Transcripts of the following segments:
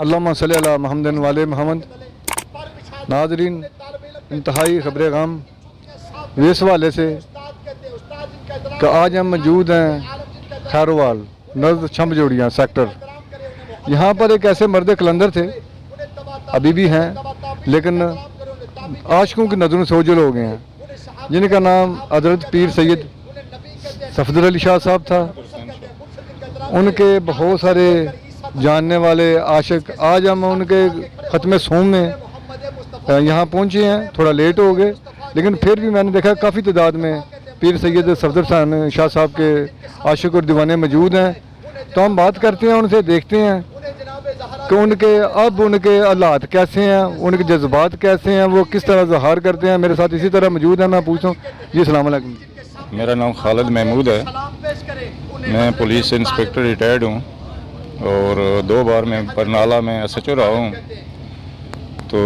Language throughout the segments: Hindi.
अल्लाहुम्मा सल्ली अला मुहम्मद वाले मोहम्मद। नाज़रीन, इंतहाई ख़बर गम इस हवाले से कि आज हम मौजूद हैं खैरोवाल नज़द शम्ब जोड़ियाँ सेक्टर। यहाँ पर एक ऐसे मर्द कलंदर थे, अभी भी हैं, लेकिन आशिकों की नज़रों से ओझल हो गए हैं, जिनका नाम हज़रत पीर सैयद सफदर अली शाह साहब था। उनके बहुत सारे जानने वाले आशिक, आज हम उनके ख़त्म सोम में यहाँ पहुँचे हैं। थोड़ा लेट हो गए, लेकिन फिर भी मैंने देखा काफ़ी तादाद में पीर सैयद सफदर शाह साहब के आशिक और दीवाने मौजूद हैं। तो हम बात करते हैं उनसे, देखते हैं कि उनके हालात कैसे हैं, उनके जज्बात कैसे हैं, वो किस तरह ज़हार करते हैं। मेरे साथ इसी तरह मौजूद है, मैं पूछता हूँ जी। अस्सलाम वालेकुम। मेरा नाम खालिद महमूद है, मैं पुलिस इंस्पेक्टर रिटायर्ड हूँ और 2 बार मैं बरनाला में SHO रहा हूँ। तो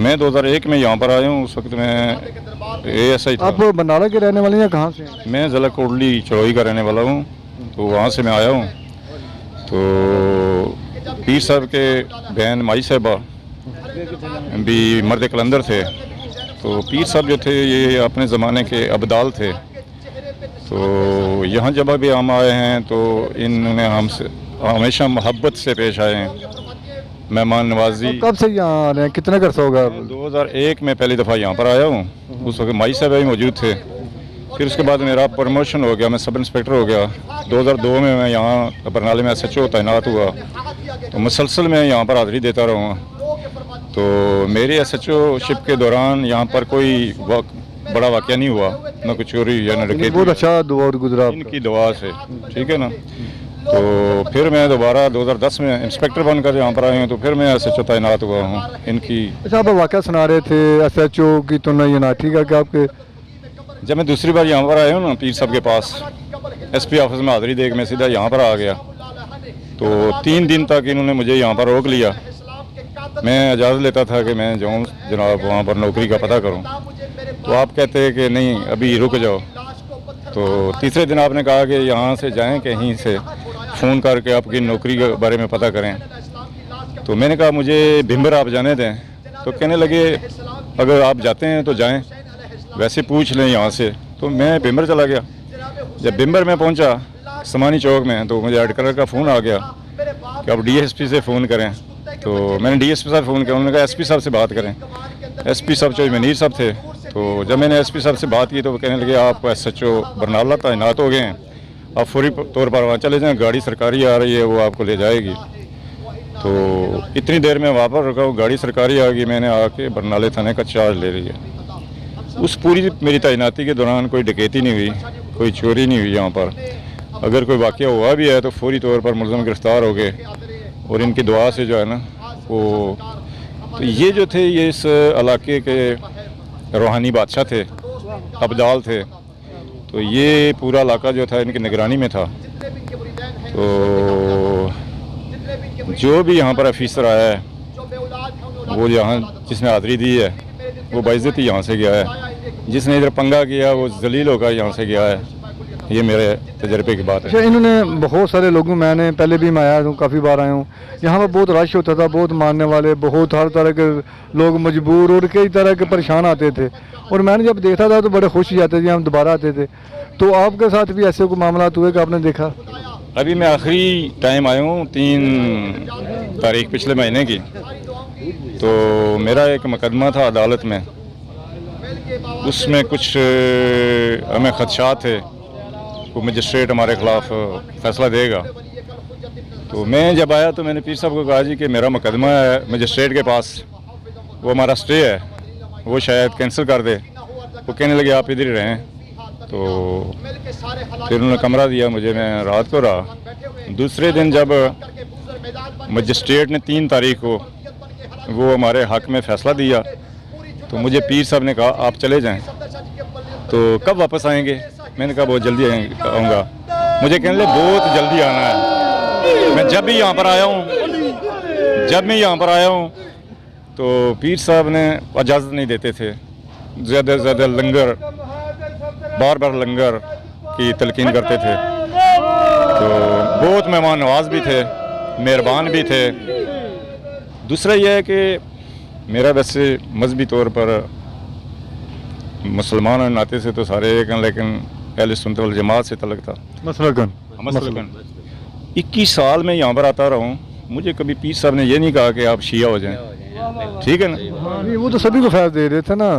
मैं 2001 में यहाँ पर आया हूँ, उस वक्त मैं ASI था। आप बरनाला के रहने वाले हैं, कहाँ से? मैं ज़िला कोटली चड़ोई का रहने वाला हूँ, तो वहाँ से मैं आया हूँ। तो पीर साहब के बहन माई साहबा भी मर्द कलंदर थे। तो पीर साहब जो थे ये अपने ज़माने के अब्दाल थे। तो यहाँ जब भी हम आए हैं तो इन्होंने हमसे हमेशा मोहब्बत से पेश आए हैं, मेहमान नवाजी। कब से यहाँ आ रहे हैं, कितना अर्सा होगा? 2001 में पहली दफ़ा यहाँ पर आया हूँ, उस वक्त माई साहब भी मौजूद थे। फिर उसके बाद मेरा प्रमोशन हो गया, मैं सब इंस्पेक्टर हो गया। 2002 में मैं यहाँ बरनाले में SHO तैनात हुआ, तो मुसलसल मैं यहाँ पर हाज़िरी देता रहा। तो मेरी SHO शिप के दौरान यहाँ पर कोई बड़ा वाक़या नहीं हुआ, न कुछ चोरी या न डकैती। बहुत अच्छा दौर गुजरा इनकी दुआ से, ठीक है ना। तो फिर मैं दोबारा 2010 में इंस्पेक्टर बनकर यहाँ पर आया हूँ, तो फिर मैं SHO तैनात हुआ हूँ इनकी। अच्छा, आप वाक़या सुना रहे थे SHO की, तो नहीं ना, ठीक है कि आपके जब मैं दूसरी बार यहाँ पर आया हूँ ना पीर साहब के पास, SP ऑफिस में हाज़िरी दे के मैं सीधा यहाँ पर आ गया। तो 3 दिन तक इन्होंने मुझे यहाँ पर रोक लिया। मैं इजाज़त लेता था कि मैं जाऊँ जनाब वहाँ पर नौकरी का पता करूँ, तो आप कहते हैं कि नहीं अभी रुक जाओ। तो तीसरे दिन आपने कहा कि यहाँ से जाएं, कहीं से फ़ोन करके आपकी नौकरी के बारे में पता करें। तो मैंने कहा मुझे भिम्बर आप जाने दें। तो कहने लगे अगर आप जाते हैं तो जाएं, वैसे पूछ लें यहाँ से। तो मैं भिम्बर चला गया। जब भिम्बर में पहुँचा समानी चौक में, तो मुझे हेड कलर का फ़ोन आ गया कि आप DSP से फ़ोन करें। तो मैंने DSP साहब फ़ोन किया, उन्होंने कहा SP साहब से बात करें। SP साहब चौधरी मनीर साहब थे। तो जब मैंने SP साहब से बात की तो वो कहने लगे आप SHO बरनाला तैनात हो गए हैं, आप फौरी तौर पर वहाँ चले जाएँ, गाड़ी सरकारी आ रही है, वो आपको ले जाएगी। तो इतनी देर में वहाँ पर रुका हूँ, गाड़ी सरकारी आ गई, मैंने आके बरनाले थाने का चार्ज ले रही है। उस पूरी मेरी तैनाती के दौरान कोई डकैती नहीं हुई, कोई चोरी नहीं हुई यहाँ पर। अगर कोई वाक़या हुआ भी है तो फौरी तौर पर मुलज़म गिरफ़्तार हो गए, और इनकी दुआ से जो है ना वो। तो ये जो थे ये इस इलाके के रूहानी बादशाह थे, अब्दाल थे। तो ये पूरा इलाका जो था इनकी निगरानी में था। तो जो भी यहाँ पर अफीसर आया है, वो यहाँ जिसने हाज़िरी दी है वो बाइज़्ज़ती यहाँ से गया है, जिसने इधर पंगा किया वो जलील होकर यहाँ से गया है। ये मेरे तजर्बे की बात है। अच्छा, इन्होंने बहुत सारे लोगों, मैंने पहले भी मैं आया हूँ, काफ़ी बार आया हूँ, यहाँ पर बहुत रश होता था, बहुत मानने वाले, बहुत हर तरह के लोग मजबूर और कई तरह के परेशान आते थे। और मैंने जब देखा था तो बड़े खुश जाते थे, हम दोबारा आते थे। तो आपके साथ भी ऐसे कोई मामला हुए कि आपने देखा? अभी मैं आखिरी टाइम आया हूँ 3 तारीख पिछले महीने की। तो मेरा एक मुकदमा था अदालत में, उसमें कुछ हमें खदशात थे, वो मजिस्ट्रेट हमारे ख़िलाफ़ फ़ैसला देगा। तो मैं जब आया तो मैंने पीर साहब को कहा जी कि मेरा मुकदमा है मजिस्ट्रेट के पास, वो हमारा स्टे है, वो शायद कैंसिल कर दे। वो कहने लगे आप इधर ही रहें। तो फिर उन्होंने कमरा दिया मुझे, मैं रात को रहा। दूसरे दिन जब मजिस्ट्रेट ने 3 तारीख को वो हमारे हक़ में फ़ैसला दिया, तो मुझे पीर साहब ने कहा आप चले जाएं। तो कब वापस आएंगे? मैंने कहा बहुत जल्दी आऊँगा। मुझे कहने लगे बहुत जल्दी आना है। मैं जब भी यहाँ पर आया हूँ तो पीर साहब ने इजाज़त नहीं देते थे, ज़्यादा से ज़्यादा लंगर, बार लंगर की तलकीन करते थे। तो बहुत मेहमान नवाज भी थे, मेहरबान भी थे। दूसरा यह है कि मेरा वैसे मजहबी तौर पर मुसलमान और नाते से तो सारे एक हैं, लेकिन अहले सुन्नत वल जमात से तल्लुक़ था मसलकन। 21 साल में यहाँ पर आता रहा हूँ, मुझे कभी पीर साहब ने ये नहीं कहा कि आप शिया हो जाएं, ठीक है ना। नहीं, वो तो सभी को फैज़ दे रहे थे ना,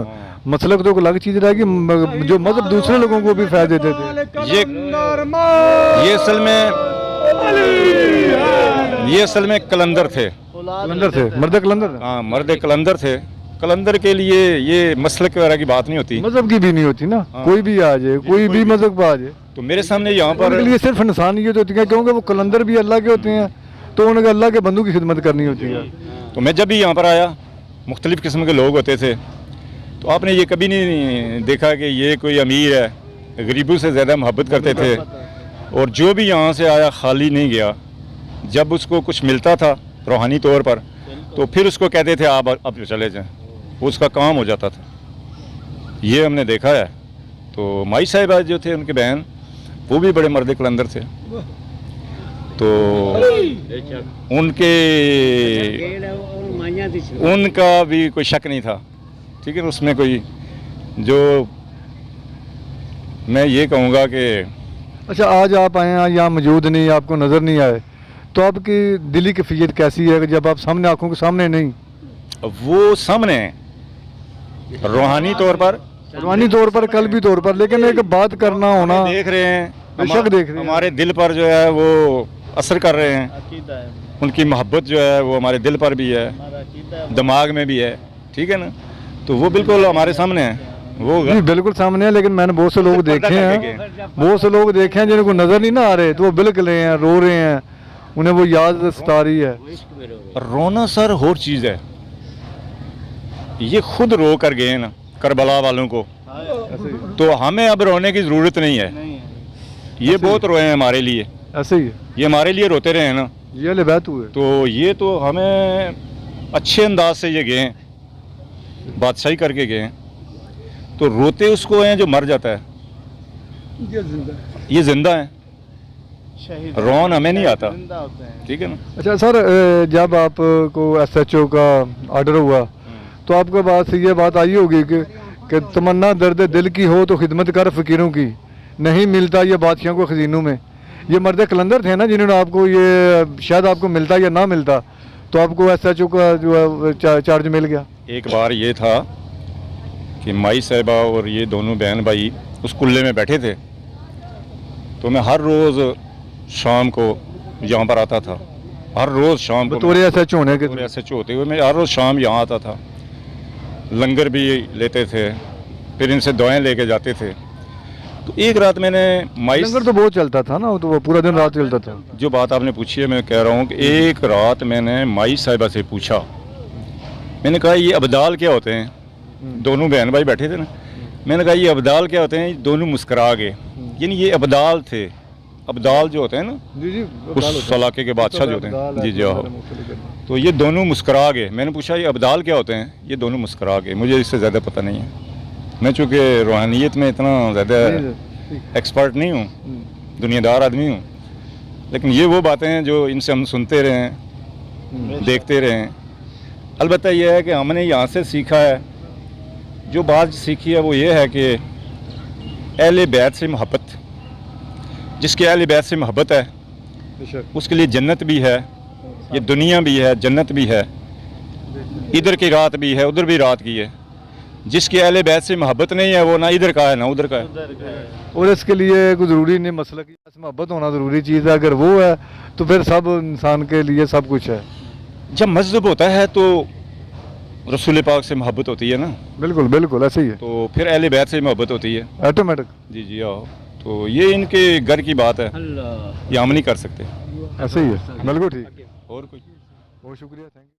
मसलक तो अलग चीज़ रहेगी, जो मजहब दूसरे लोगों को भी फैज़ देते थे। ये असल में कलंदर थे, कलंदर थे, मर्द कलंदर। हाँ मर्द कलंदर थे। कलंदर के लिए ये मसलक वगैरह की बात नहीं होती, मजहब की भी नहीं होती ना, कोई भी आ जाए, कोई भी मजहब पर आ जाए। तो मेरे सामने यहाँ पर उनके लिए सिर्फ इंसानियत होती है, क्योंकि वो कलंदर भी अल्लाह के होते हैं, तो उन्हें अल्लाह के बंदों की खिदमत करनी होती है। तो मैं जब भी यहाँ पर आया, मुख्तलिफ़ किस्म के लोग होते थे, तो आपने ये कभी नहीं देखा कि ये कोई अमीर है, गरीबों से ज़्यादा मोहब्बत करते थे, और जो भी यहाँ से आया खाली नहीं गया। जब उसको कुछ मिलता था रूहानी तौर पर, तो फिर उसको कहते थे आप अब चले जाएं, उसका काम हो जाता था। ये हमने देखा है। तो माई साहिबा जो थे, उनके बहन, वो भी बड़े मर्द कलंदर थे, तो उनका भी कोई शक नहीं था, ठीक है। उसमें कोई, जो मैं ये कहूँगा कि अच्छा, आज आप आए हैं, यहाँ मौजूद नहीं, आपको नज़र नहीं आए, तो आपकी दिली कैफियत कैसी है जब आप सामने, आंखों के सामने नहीं? वो सामने रूहानी तौर पर कल्बी तौर पर, लेकिन एक बात करना होना, देख रहे हैं, बेशक देख रहे हैं, हमारे दिल पर जो है वो असर कर रहे हैं। उनकी मोहब्बत जो है वो हमारे दिल पर भी है, दिमाग में भी है, ठीक है ना। तो वो बिल्कुल हमारे सामने है, वो नहीं बिल्कुल सामने है, लेकिन मैंने बहुत से लोग देखे हैं जिनको नज़र नहीं ना आ रहे, तो वो बिल्क रहे हैं, रो रहे हैं, उन्हें वो याद सता रही है। रोना सर और चीज़ है, ये खुद रो कर गए ना करबला वालों को, तो हमें अब रोने की ज़रूरत नहीं है। ये बहुत रोए हैं हमारे लिए, ऐसे ही है, ये हमारे लिए रोते रहे हैं ना, ये लिबात हुए, तो ये तो हमें अच्छे अंदाज से ये गए हैं, बादशाही करके गए हैं। तो रोते उसको हैं जो मर जाता है, ये जिंदा है, रोन हमें नहीं आता, ठीक है ना। अच्छा सर, जब आपको SHO का ऑर्डर हुआ, तो आपके पास ये बात आई होगी कि तमन्ना दर्द दिल की हो तो खिदमत कर फ़कीरों की, नहीं मिलता ये बादशाहों को खजीनों में। ये मर्द कलंदर थे ना, जिन्होंने आपको ये, शायद आपको मिलता या ना मिलता, तो आपको SHO का जो चार्ज मिल गया। एक बार ये था कि माई साहिबा और ये दोनों बहन भाई उस कुल्ले में बैठे थे, तो मैं हर रोज़ शाम को यहाँ पर आता था, हर रोज़ शाम को, बतौर SHO होने के, SHO होते हुए मैं हर रोज़ शाम यहाँ आता था, लंगर भी लेते थे, फिर इनसे दुआएं लेके जाते थे। तो एक रात मैंने माई, लंगर तो बहुत चलता था ना, तो वो पूरा दिन रात चलता था। जो बात आपने पूछी है, मैं कह रहा हूँ कि एक रात मैंने माई साहिबा से पूछा, मैंने कहा ये अब्दाल क्या होते हैं? दोनों बहन भाई बैठे थे ना, मैंने कहा ये अब्दाल क्या होते हैं? दोनों मुस्करा गए, यानी ये अब्दाल थे। अब्दाल जो होते हैं ना, जी उस इलाके के बादशाह जो होते हैं, जी हाँ, तो ये दोनों मुस्करा गए। मैंने पूछा ये अब्दाल क्या होते हैं? ये दोनों मुस्करा गए। मुझे इससे ज़्यादा पता नहीं है, मैं चूँकि रूहानियत में इतना ज़्यादा एक्सपर्ट नहीं हूँ, दुनियादार आदमी हूँ, लेकिन ये वो बातें हैं जो इनसे हम सुनते रहे हैं, देखते रहे हैं। अलबत्ता यह है कि हमने यहाँ से सीखा है, जो बात सीखी है वो ये है कि अहले बैत से मोहब्बत, जिसके अहले बैत से मोहब्बत है उसके लिए जन्नत भी है, ये दुनिया भी है, जन्नत भी है, इधर की रात भी है, उधर भी रात की है। जिसके अहले बैत से मोहब्बत नहीं है वो ना इधर का है ना उधर का है। और इसके लिए कोई ज़रूरी नहीं मसला की मोहब्बत होना ज़रूरी चीज़ है, अगर वो है तो फिर सब इंसान के लिए सब कुछ है। जब मजहब होता है तो रसूल पाक से मोहब्बत होती है ना, बिल्कुल बिल्कुल ऐसे ही है, तो फिर अहले बैत से मोहब्बत होती है ऑटोमेटिक। जी जी आओ, तो ये इनके घर की बात है, ये हम नहीं कर सकते। ऐसे ही है, बिल्कुल ठीक। और कोई बहुत शुक्रिया, थैंक यू।